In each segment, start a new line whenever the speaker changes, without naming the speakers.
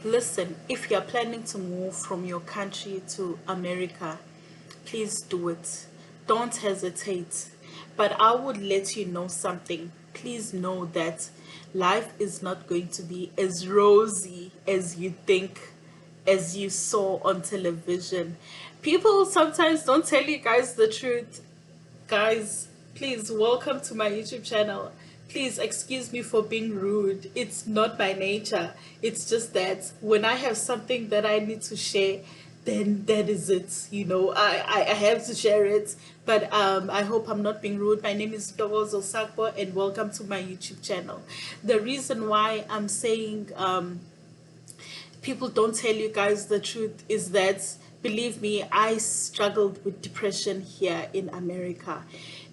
Listen, if you're planning to move from your country to America, please do it. Don't hesitate. But I would let you know something. Please know that life is not going to be as rosy as you think, as you saw on television. People sometimes don't tell you guys the truth. Guys, please welcome to my YouTube channel. Please excuse me for being rude. It's not my nature. It's just that when I have something that I need to share, then that is it. I have to share it. But I hope I'm not being rude. My name is Dogozo Sakbo and welcome to my YouTube channel. The reason why I'm saying people don't tell you guys the truth is that, believe me, I struggled with depression here in America.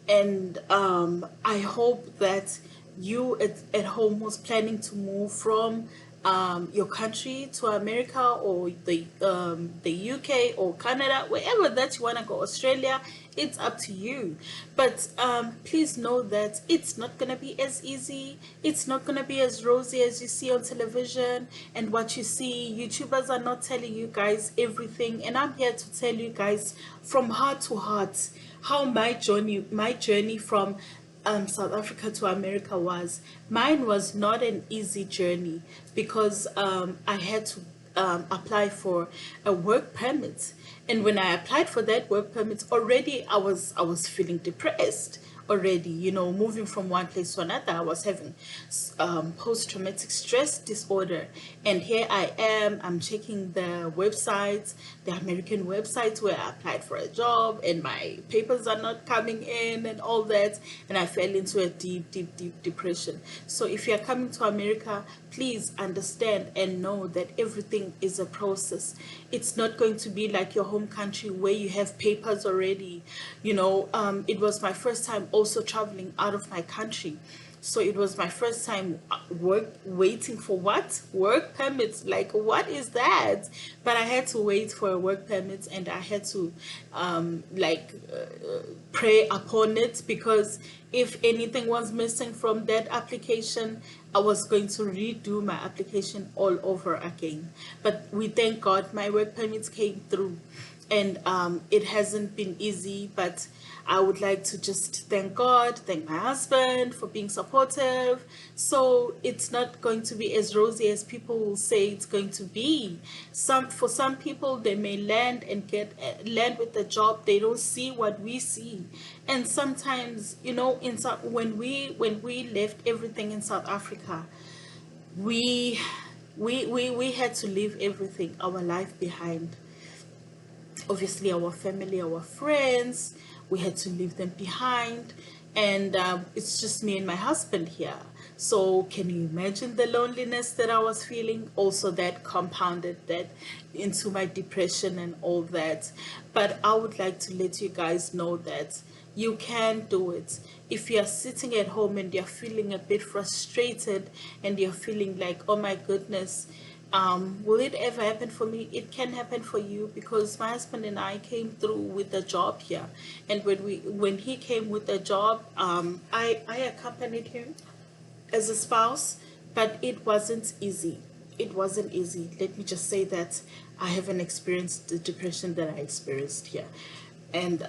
And I hope that you at home who's planning to move from your country to America, or the UK or Canada, wherever that you want to go, Australia, it's up to you. But please know that it's not going to be as easy. It's not going to be as rosy as you see on television and what you see. YouTubers are not telling you guys everything, and I'm here to tell you guys from heart to heart how my journey from South Africa to America was. Mine was not an easy journey because I had to apply for a work permit, and when I applied for that work permit, already I was feeling depressed already. Moving from one place to another, I was having post-traumatic stress disorder. And here I am, I'm checking the websites, the American websites where I applied for a job, and my papers are not coming in and all that, and I fell into a deep depression. So if you're coming to America, please understand and know that everything is a process. It's not going to be like your home country where you have papers already. It was my first time also traveling out of my country. So it was my first time waiting for what? Work permits. Like, what is that? But I had to wait for a work permit, and I had to pray upon it, because if anything was missing from that application, I was going to redo my application all over again. But we thank God my work permits came through. And it hasn't been easy, but I would like to just thank God, thank my husband for being supportive. So it's not going to be as rosy as people will say it's going to be. For some people, they may land with the job. They don't see what we see. And sometimes, when we left everything in South Africa, we had to leave everything, our life behind. Obviously, our family, our friends, we had to leave them behind. And it's just me and my husband here. So can you imagine the loneliness that I was feeling? Also, that compounded that into my depression and all that. But I would like to let you guys know that you can do it. If you're sitting at home and you're feeling a bit frustrated and you're feeling like, oh my goodness, will it ever happen for me? It can happen for you, because my husband and I came through with a job here. And when he came with a job, I accompanied him as a spouse, but it wasn't easy. It wasn't easy. Let me just say that I haven't experienced the depression that I experienced here. And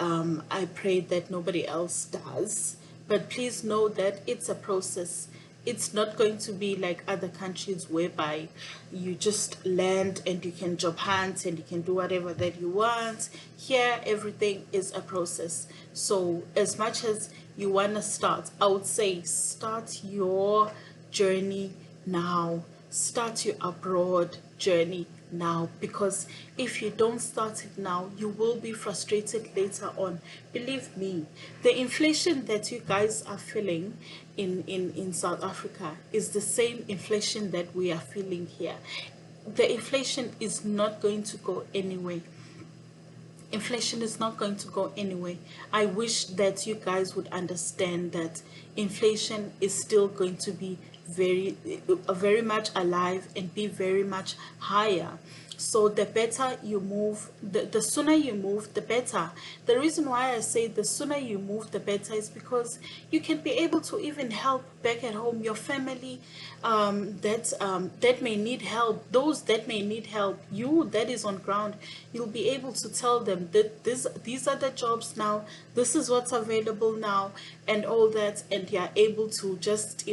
I pray that nobody else does. But please know that it's a process. It's not going to be like other countries whereby you just land and you can job hunt and you can do whatever that you want. Here, everything is a process. So as much as you want to start, I would say start your journey now. Start your abroad journey now, because if you don't start it now, you will be frustrated later on. Believe me, the inflation that you guys are feeling in South Africa is the same inflation that we are feeling here. The inflation is not going to go anywhere. Inflation is not going to go anywhere. I wish that you guys would understand that inflation is still going to be very much alive and be very much higher. So the better you move, the sooner you move, the better. The reason why I say the sooner you move, the better is because you can be able to even help back at home your family, that may need help. Those that may need help, you that is on ground, you'll be able to tell them that these are the jobs now. This is what's available now, and all that, and you're able to just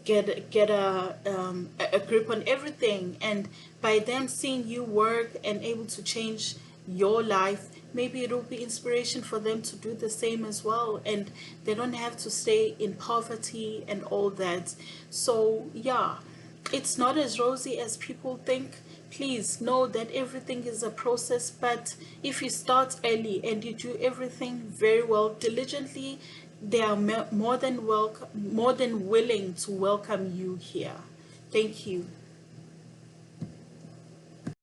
get a grip on everything. And by them seeing you work and able to change your life, maybe it will be inspiration for them to do the same as well, and they don't have to stay in poverty and all that. So yeah, it's not as rosy as people think. Please know that everything is a process, but if you start early and you do everything very well, diligently, they are more than willing to welcome you here. Thank you.